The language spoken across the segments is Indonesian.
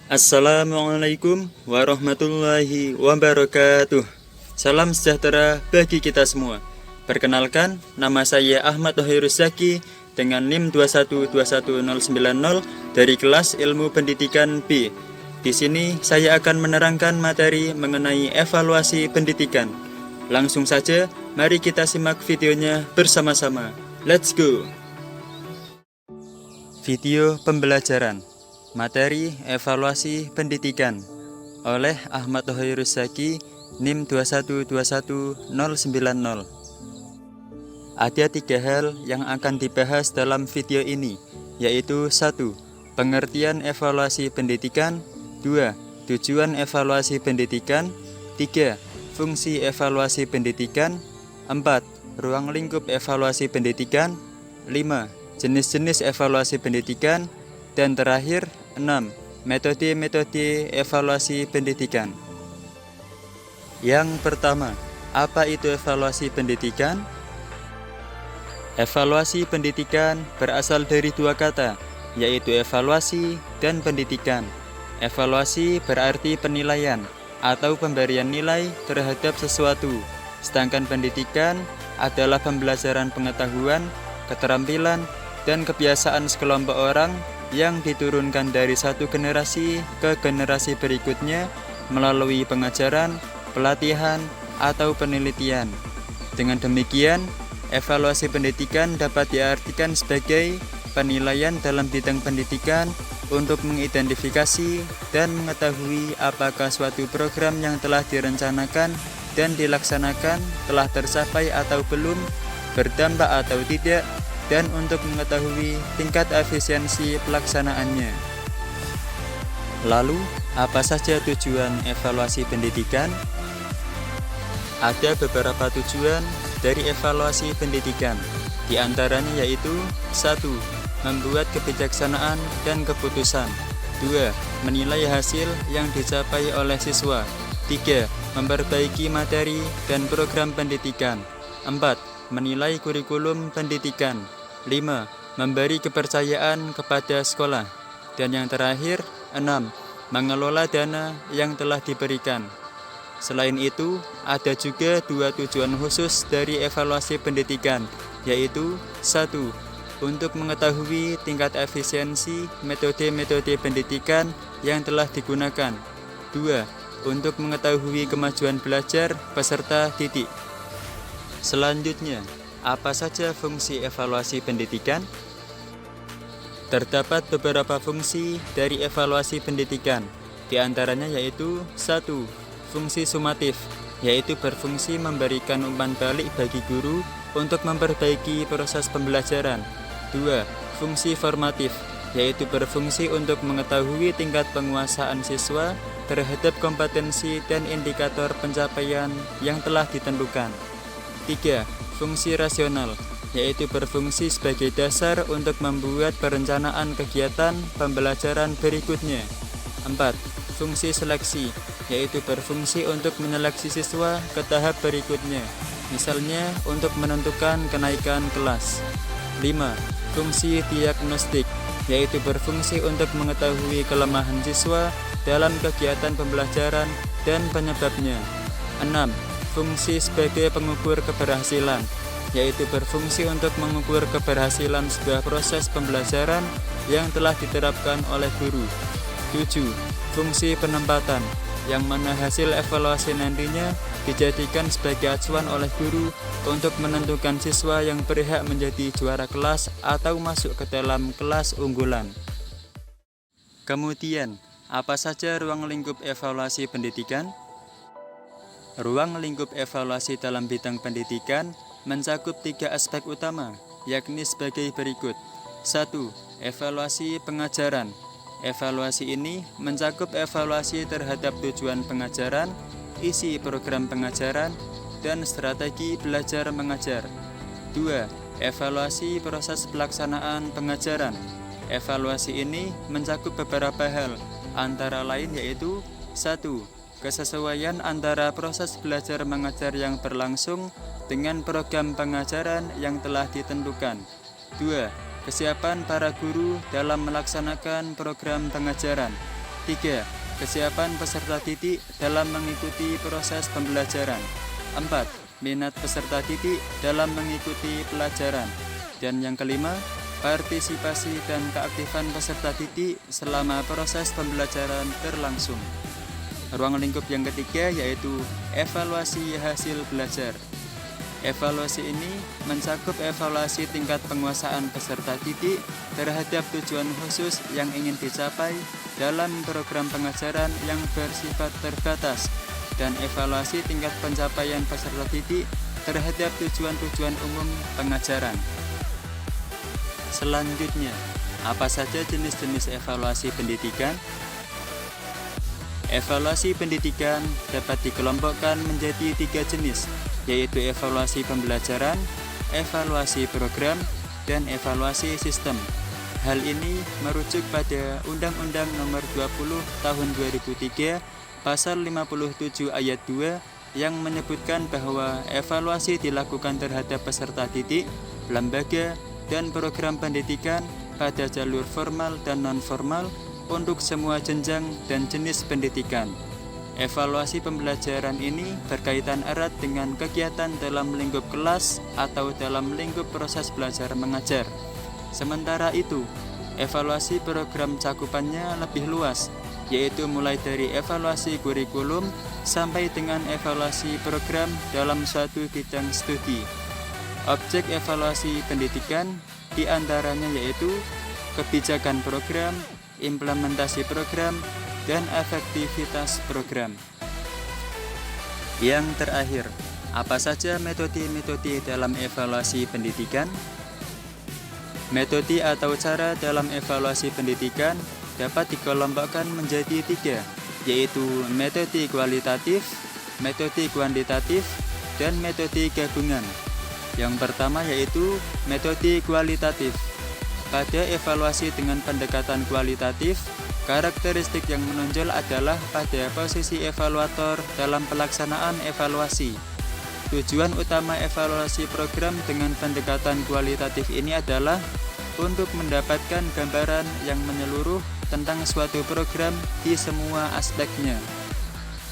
Assalamualaikum warahmatullahi wabarakatuh. Salam sejahtera bagi kita semua. Perkenalkan, nama saya Ahmad Tohirus Zaki dengan NIM 2121090 dari kelas Ilmu Pendidikan B. Di sini saya akan menerangkan materi mengenai evaluasi pendidikan. Langsung saja, mari kita simak videonya bersama-sama. Let's go! Video pembelajaran materi evaluasi pendidikan oleh Ahmad Tohirus Zaki, NIM 2121090. Ada 3 hal yang akan dibahas dalam video ini, yaitu 1. Pengertian evaluasi pendidikan, 2. Tujuan evaluasi pendidikan, 3. Fungsi evaluasi pendidikan, 4. Ruang lingkup evaluasi pendidikan, 5. Jenis-jenis evaluasi pendidikan, dan terakhir 6. Metode-metode evaluasi pendidikan. Yang pertama, apa itu evaluasi pendidikan? Evaluasi pendidikan berasal dari 2 kata, yaitu evaluasi dan pendidikan. Evaluasi berarti penilaian atau pemberian nilai terhadap sesuatu, sedangkan pendidikan adalah pembelajaran pengetahuan, keterampilan, dan kebiasaan sekelompok orang yang diturunkan dari satu generasi ke generasi berikutnya melalui pengajaran, pelatihan, atau penelitian. Dengan demikian, evaluasi pendidikan dapat diartikan sebagai penilaian dalam bidang pendidikan untuk mengidentifikasi dan mengetahui apakah suatu program yang telah direncanakan dan dilaksanakan telah tercapai atau belum, berdampak atau tidak, dan untuk mengetahui tingkat efisiensi pelaksanaannya. Lalu, apa saja tujuan evaluasi pendidikan? Ada beberapa tujuan dari evaluasi pendidikan. Di antaranya yaitu 1. Membuat kebijaksanaan dan keputusan. 2. Menilai hasil yang dicapai oleh siswa. 3. Memperbaiki materi dan program pendidikan. 4. Menilai kurikulum pendidikan. 5. Memberi kepercayaan kepada sekolah. Dan yang terakhir, 6. Mengelola dana yang telah diberikan. Selain itu, ada juga 2 tujuan khusus dari evaluasi pendidikan, yaitu 1. Untuk mengetahui tingkat efisiensi metode-metode pendidikan yang telah digunakan. 2. Untuk mengetahui kemajuan belajar peserta didik. Selanjutnya, apa saja fungsi evaluasi pendidikan? Terdapat beberapa fungsi dari evaluasi pendidikan. Di antaranya yaitu 1. Fungsi sumatif, yaitu berfungsi memberikan umpan balik bagi guru untuk memperbaiki proses pembelajaran. 2. Fungsi formatif, yaitu berfungsi untuk mengetahui tingkat penguasaan siswa terhadap kompetensi dan indikator pencapaian yang telah ditentukan. 3. Fungsi rasional, yaitu berfungsi sebagai dasar untuk membuat perencanaan kegiatan pembelajaran berikutnya. 4. Fungsi seleksi, yaitu berfungsi untuk menyeleksi siswa ke tahap berikutnya, misalnya untuk menentukan kenaikan kelas. 5. Fungsi diagnostik, yaitu berfungsi untuk mengetahui kelemahan siswa dalam kegiatan pembelajaran dan penyebabnya. 6. Fungsi sebagai pengukur keberhasilan, yaitu berfungsi untuk mengukur keberhasilan sebuah proses pembelajaran yang telah diterapkan oleh guru. 7. Fungsi penempatan, yang mana hasil evaluasi nantinya dijadikan sebagai acuan oleh guru untuk menentukan siswa yang berhak menjadi juara kelas atau masuk ke dalam kelas unggulan. Kemudian, apa saja ruang lingkup evaluasi pendidikan? Ruang lingkup evaluasi dalam bidang pendidikan mencakup 3 aspek utama, yakni sebagai berikut. 1. Evaluasi pengajaran. Evaluasi ini mencakup evaluasi terhadap tujuan pengajaran, isi program pengajaran, dan strategi belajar mengajar. 2. Evaluasi proses pelaksanaan pengajaran. Evaluasi ini mencakup beberapa hal, antara lain yaitu 1. Kesesuaian antara proses belajar mengajar yang berlangsung dengan program pengajaran yang telah ditentukan. 2. Kesiapan para guru dalam melaksanakan program pengajaran. 3. Kesiapan peserta didik dalam mengikuti proses pembelajaran. 4. Minat peserta didik dalam mengikuti pelajaran. Dan yang kelima, partisipasi dan keaktifan peserta didik selama proses pembelajaran berlangsung. Ruang lingkup yang ketiga yaitu evaluasi hasil belajar. Evaluasi ini mencakup evaluasi tingkat penguasaan peserta didik terhadap tujuan khusus yang ingin dicapai dalam program pengajaran yang bersifat terbatas dan evaluasi tingkat pencapaian peserta didik terhadap tujuan-tujuan umum pengajaran. Selanjutnya, apa saja jenis-jenis evaluasi pendidikan? Evaluasi pendidikan dapat dikelompokkan menjadi 3 jenis, yaitu evaluasi pembelajaran, evaluasi program, dan evaluasi sistem. Hal ini merujuk pada Undang-Undang Nomor 20 Tahun 2003 Pasal 57 Ayat 2 yang menyebutkan bahwa evaluasi dilakukan terhadap peserta didik, lembaga, dan program pendidikan pada jalur formal dan non-formal untuk semua jenjang dan jenis pendidikan. Evaluasi pembelajaran ini berkaitan erat dengan kegiatan dalam lingkup kelas atau dalam lingkup proses belajar mengajar. Sementara itu, evaluasi program cakupannya lebih luas, yaitu mulai dari evaluasi kurikulum sampai dengan evaluasi program dalam suatu bidang studi. Objek evaluasi pendidikan diantaranya yaitu kebijakan program, implementasi program, dan efektivitas program. Yang terakhir, apa saja metode-metode dalam evaluasi pendidikan? Metode atau cara dalam evaluasi pendidikan dapat dikelompokkan menjadi 3, yaitu metode kualitatif, metode kuantitatif, dan metode gabungan. Yang pertama yaitu metode kualitatif. Pada evaluasi dengan pendekatan kualitatif, karakteristik yang menonjol adalah pada posisi evaluator dalam pelaksanaan evaluasi. Tujuan utama evaluasi program dengan pendekatan kualitatif ini adalah untuk mendapatkan gambaran yang menyeluruh tentang suatu program di semua aspeknya.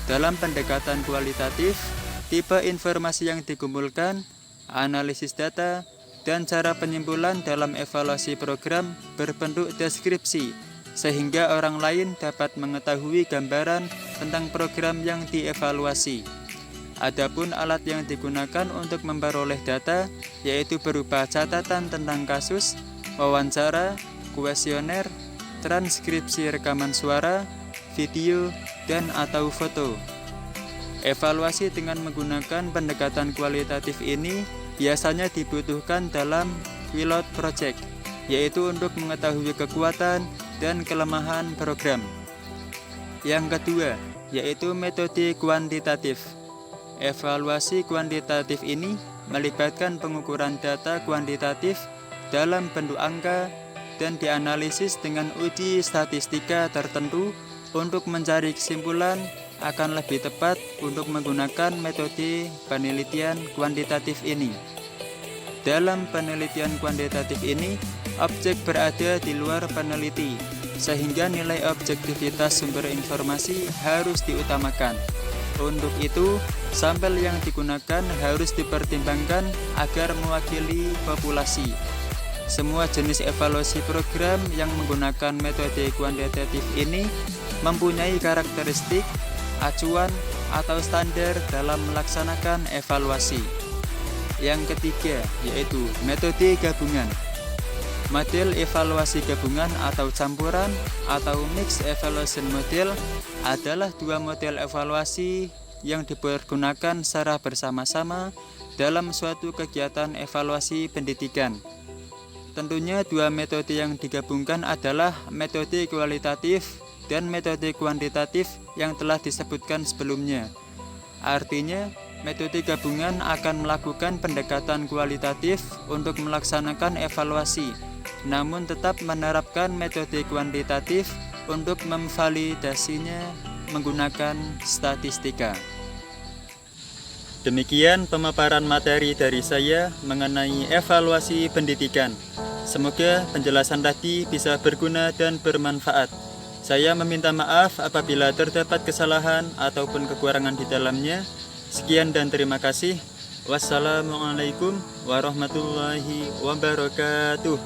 Dalam pendekatan kualitatif, tipe informasi yang dikumpulkan, analisis data, dan cara penyimpulan dalam evaluasi program berbentuk deskripsi, sehingga orang lain dapat mengetahui gambaran tentang program yang dievaluasi. Adapun alat yang digunakan untuk memperoleh data yaitu berupa catatan tentang kasus, wawancara, kuesioner, transkripsi rekaman suara, video, dan atau foto. Evaluasi dengan menggunakan pendekatan kualitatif ini biasanya dibutuhkan dalam pilot project, yaitu untuk mengetahui kekuatan dan kelemahan program. Yang kedua, yaitu metode kuantitatif. Evaluasi kuantitatif ini melibatkan pengukuran data kuantitatif dalam bentuk angka dan dianalisis dengan uji statistika tertentu untuk mencari kesimpulan akan lebih tepat untuk menggunakan metode penelitian kuantitatif ini. Dalam penelitian kuantitatif ini, objek berada di luar peneliti, sehingga nilai objektivitas sumber informasi harus diutamakan. Untuk itu, sampel yang digunakan harus dipertimbangkan agar mewakili populasi. Semua jenis evaluasi program yang menggunakan metode kuantitatif ini mempunyai karakteristik, acuan, atau standar dalam melaksanakan evaluasi. Yang ketiga, yaitu metode gabungan. Model evaluasi gabungan atau campuran atau mixed evaluation model adalah dua model evaluasi yang dipergunakan secara bersama-sama dalam suatu kegiatan evaluasi pendidikan. Tentunya dua metode yang digabungkan adalah metode kualitatif dan metode kuantitatif yang telah disebutkan sebelumnya. Artinya, metode gabungan akan melakukan pendekatan kualitatif untuk melaksanakan evaluasi, namun tetap menerapkan metode kuantitatif untuk memvalidasinya menggunakan statistika. Demikian pemaparan materi dari saya mengenai evaluasi pendidikan. Semoga penjelasan tadi bisa berguna dan bermanfaat. Saya meminta maaf apabila terdapat kesalahan ataupun kekurangan di dalamnya. Sekian dan terima kasih. Wassalamualaikum warahmatullahi wabarakatuh.